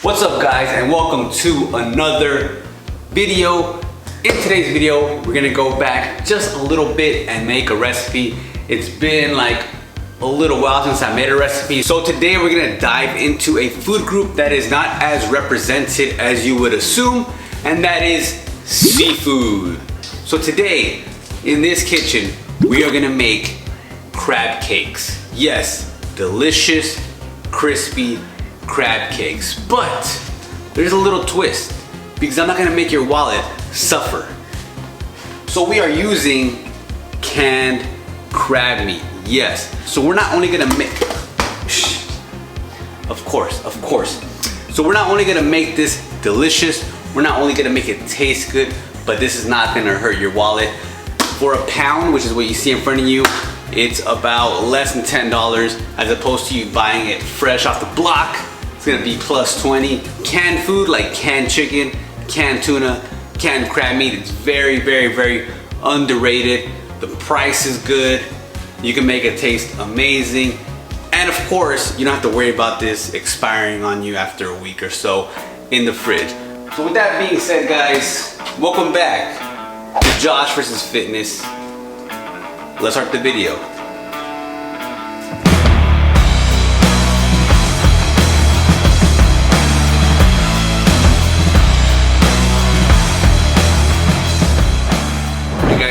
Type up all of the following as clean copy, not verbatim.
What's up guys, and welcome to another video. In today's video, we're gonna go back just a little bit and make a recipe. It's been like a little while since I made a recipe. So today we're gonna dive into a food group that is not as represented as you would assume, and that is seafood. So today, in this kitchen, we are gonna make crab cakes. Yes, delicious, crispy crab cakes. But there's a little twist, because I'm not gonna make your wallet suffer. So we are using canned crab meat. Yes. So we're not only gonna make, of course. So we're not only gonna make this delicious, we're not only gonna make it taste good, but this is not gonna hurt your wallet. For a pound, which is what you see in front of you, it's about less than $10 as opposed to you buying it fresh off the block. It's gonna be plus 20. Canned food like canned chicken, canned tuna, canned crab meat, it's very, very, very underrated. The price is good. You can make it taste amazing. And of course, you don't have to worry about this expiring on you after a week or so in the fridge. So with that being said, guys, welcome back to Josh vs. Fitness. Let's start the video.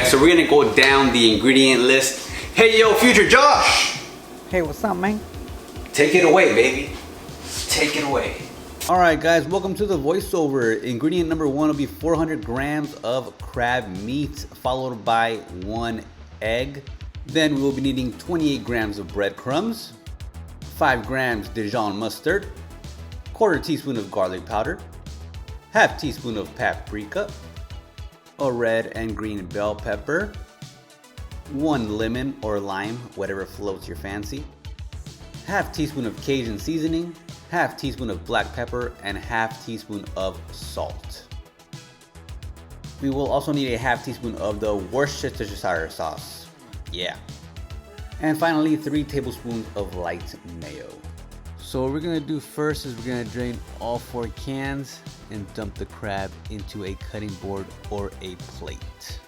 So we're gonna go down the ingredient list. Hey yo, future Josh! Hey, what's up, man? Take it away, baby. Take it away. Alright guys, welcome to the voiceover. Ingredient number one will be 400 grams of crab meat, followed by 1 egg. Then we will be needing 28 grams of breadcrumbs, 5 grams Dijon mustard, 1/4 teaspoon of garlic powder, 1/2 teaspoon of paprika, a red and green bell pepper, 1 lemon or lime, whatever floats your fancy, 1/2 teaspoon of Cajun seasoning, 1/2 teaspoon of black pepper, and 1/2 teaspoon of salt. We will also need a 1/2 teaspoon of the Worcestershire sauce. Yeah. And finally, 3 tablespoons of light mayo. So what we're gonna do first is we're gonna drain all 4 cans and dump the crab into a cutting board or a plate.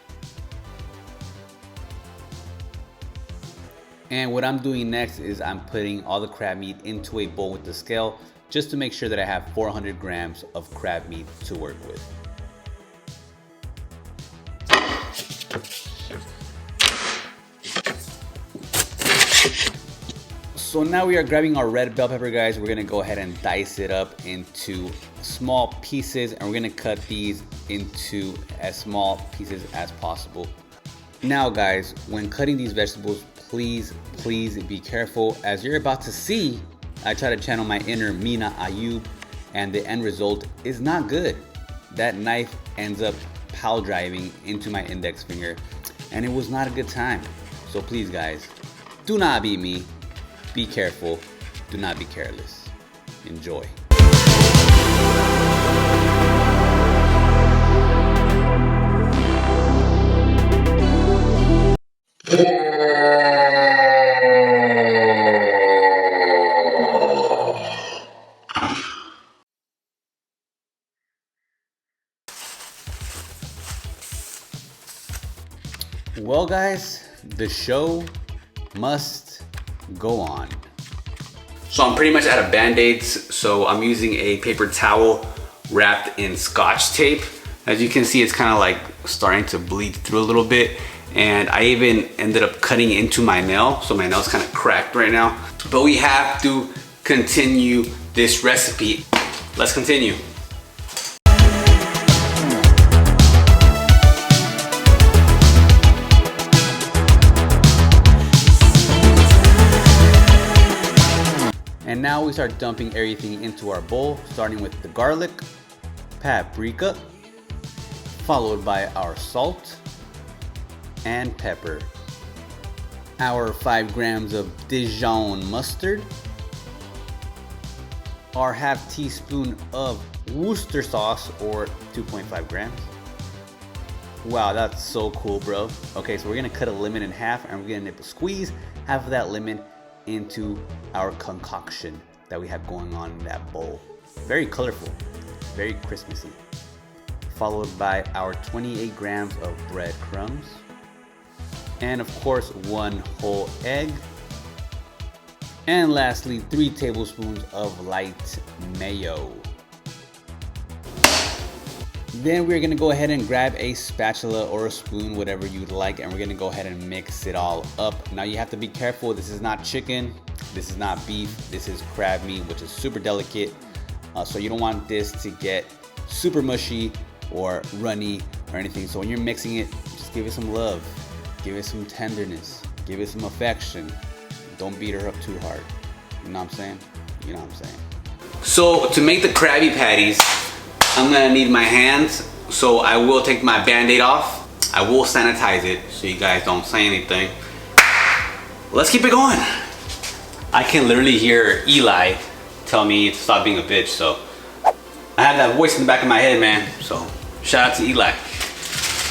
And what I'm doing next is I'm putting all the crab meat into a bowl with the scale just to make sure that I have 400 grams of crab meat to work with. So now we are grabbing our red bell pepper, guys. We're gonna go ahead and dice it up into small pieces, and we're gonna cut these into as small pieces as possible. Now guys, when cutting these vegetables, please be careful. As you're about to see, I try to channel my inner Mina Ayub, and the end result is not good. That knife ends up pile driving into my index finger, and it was not a good time. So please guys, do not be me. Be careful, do not be careless. Enjoy. Well guys, the show must go on. So I'm pretty much out of Band-Aids, so I'm using a paper towel wrapped in Scotch tape. As you can see, it's kind of like starting to bleed through a little bit, and I even ended up cutting into my nail, so my nail's kind of cracked right now. But we have to continue this recipe. Let's continue. And now we start dumping everything into our bowl, starting with the garlic, paprika, followed by our salt and pepper, our 5 grams of Dijon mustard, our 1/2 teaspoon of Worcester sauce, or 2.5 grams. Wow, that's so cool, bro. Okay, so we're gonna cut a lemon in half, and we're gonna squeeze half of that lemon into our concoction that we have going on in that bowl. very colorful, very Christmassy. Followed by our 28 grams of breadcrumbs. And of course, 1 whole egg. And lastly, 3 tablespoons of light mayo. Then we're gonna go ahead and grab a spatula or a spoon, whatever you'd like, and we're gonna go ahead and mix it all up. Now you have to be careful, this is not chicken, this is not beef, this is crab meat, which is super delicate. So you don't want this to get super mushy or runny or anything. So when you're mixing it, just give it some love, give it some tenderness, give it some affection. Don't beat her up too hard. You know what I'm saying? You know what I'm saying. So to make the Krabby Patties, I'm gonna need my hands. So I will take my Band-Aid off. I will sanitize it so you guys don't say anything. Let's keep it going. I can literally hear Eli tell me to stop being a bitch. So I have that voice in the back of my head, man. So shout out to Eli.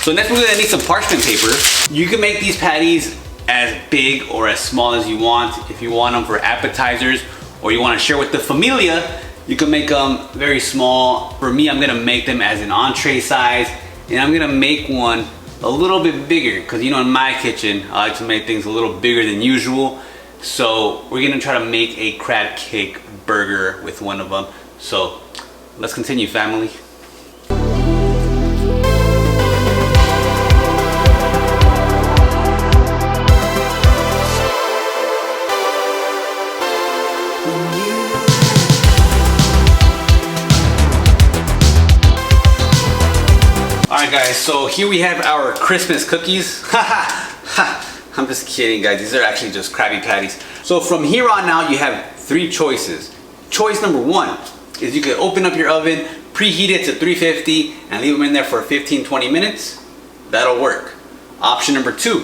So next we're gonna need some parchment paper. You can make these patties as big or as small as you want. If you want them for appetizers or you want to share with the familia, you can make them very small. For me, I'm gonna make them as an entree size, and I'm gonna make one a little bit bigger because, you know, in my kitchen I like to make things a little bigger than usual. So we're gonna try to make a crab cake burger with one of them. So let's continue, family. Alright guys, so here we have our Christmas cookies. I'm just kidding guys, these are actually just Krabby Patties. So from here on out you have 3 choices. Choice number 1 is you can open up your oven, preheat it to 350 and leave them in there for 15-20 minutes. That'll work. Option number 2,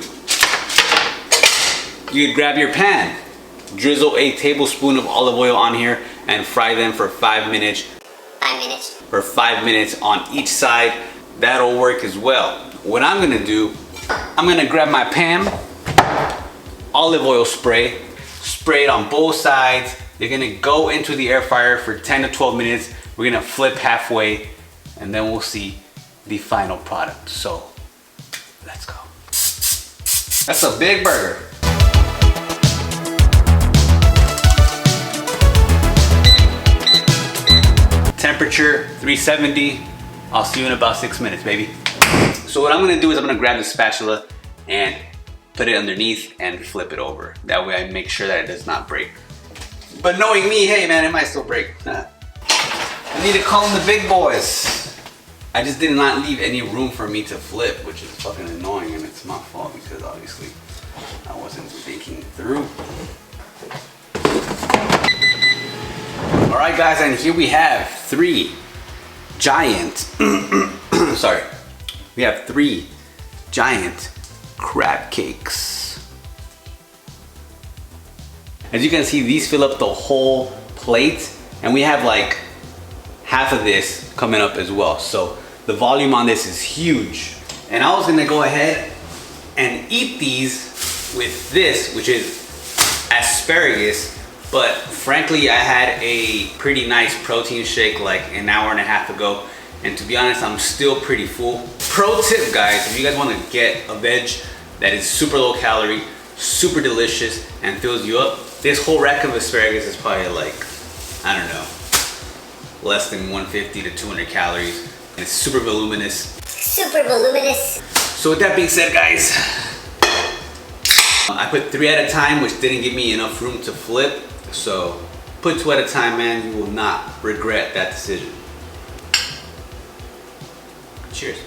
you could grab your pan, drizzle a tablespoon of olive oil on here and fry them for 5 minutes. 5 minutes. For 5 minutes on each side. That'll work as well. What I'm gonna do, I'm gonna grab my pan, olive oil spray it on both sides. You're gonna go into the air fryer for 10 to 12 minutes. We're gonna flip halfway and then we'll see the final product. So let's go. That's a big burger. Temperature 370. I'll see you in about 6 minutes, baby. So what I'm gonna do is I'm gonna grab the spatula and put it underneath and flip it over. That way I make sure that it does not break. But knowing me, hey man, it might still break. I need to call in the big boys. I just did not leave any room for me to flip, which is fucking annoying, and it's my fault because obviously I wasn't thinking through. All right guys, and here we have 3 giant, sorry, we have 3 giant crab cakes. As you can see, these fill up the whole plate, and we have like half of this coming up as well. So the volume on this is huge. And I was gonna go ahead and eat these with this, which is asparagus. But frankly, I had a pretty nice protein shake like an hour and a half ago. And to be honest, I'm still pretty full. Pro tip guys, if you guys wanna get a veg that is super low calorie, super delicious, and fills you up, this whole rack of asparagus is probably like, I don't know, less than 150 to 200 calories. And it's super voluminous. Super voluminous. So with that being said guys, I put 3 at a time, which didn't give me enough room to flip. So put 2 at a time, man. You will not regret that decision. Cheers.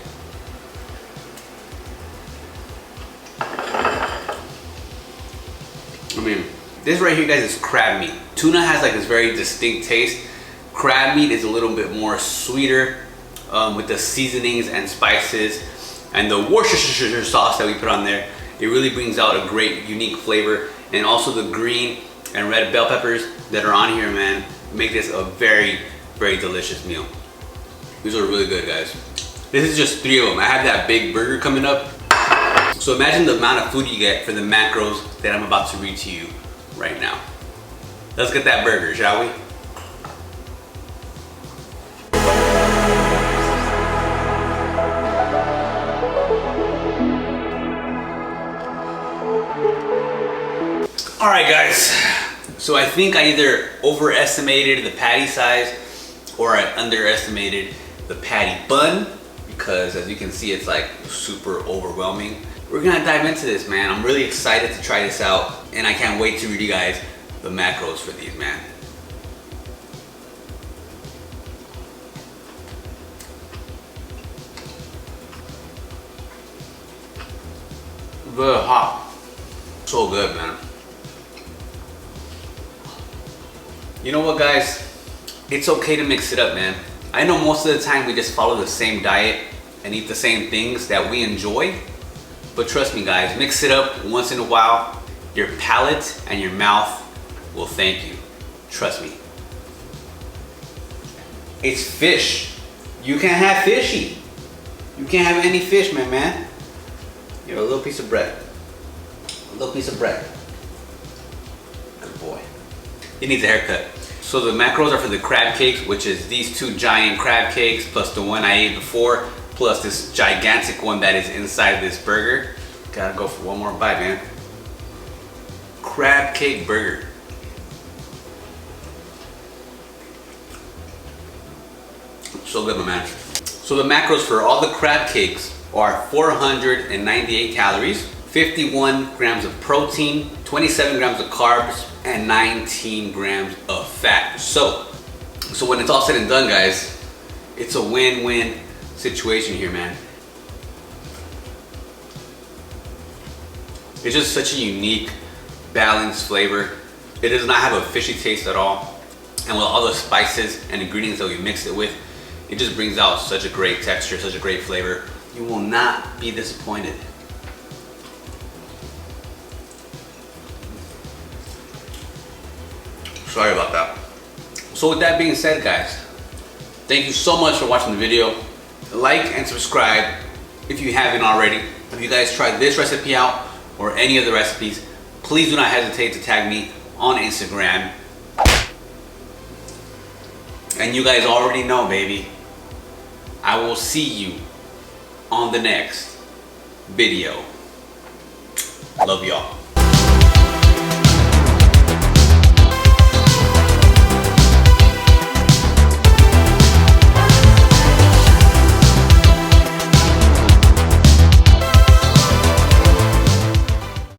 I mean, this right here, guys, is crab meat. Tuna has like this very distinct taste. Crab meat is a little bit more sweeter with the seasonings and spices. And the Worcestershire sauce that we put on there, it really brings out a great, unique flavor. And also the green and red bell peppers that are on here, man, make this a very, very delicious meal. These are really good, guys. This is just 3 of them. I have that big burger coming up. So imagine the amount of food you get for the macros that I'm about to read to you right now. Let's get that burger, shall we? All right, guys. So I think I either overestimated the patty size or I underestimated the patty bun, because as you can see, it's like super overwhelming. We're gonna dive into this, man. I'm really excited to try this out, and I can't wait to read you guys the macros for these, man. Very hot. So good, man. You know what, guys? It's okay to mix it up, man. I know most of the time we just follow the same diet and eat the same things that we enjoy. But trust me, guys, mix it up once in a while. Your palate and your mouth will thank you. Trust me. It's fish. You can't have fishy. You can't have any fish, man. You know, a little piece of bread. A little piece of bread. Good boy. He needs a haircut. So the macros are for the crab cakes, which is these 2 giant crab cakes plus the one I ate before, plus this gigantic one that is inside this burger. Gotta go for one more bite, man. Crab cake burger. So good, my man. So the macros for all the crab cakes are 498 calories, 51 grams of protein, 27 grams of carbs, and 19 grams of fat. So when it's all said and done, guys, it's a win-win situation here, man. It's just such a unique, balanced flavor. It does not have a fishy taste at all. And with all the spices and ingredients that we mixed it with, it just brings out such a great texture, such a great flavor. You will not be disappointed. Sorry about that. So with that being said, guys, thank you so much for watching the video. Like and subscribe if you haven't already. If you guys tried this recipe out or any of the recipes, please do not hesitate to tag me on Instagram. And you guys already know, baby, I will see you on the next video. Love y'all.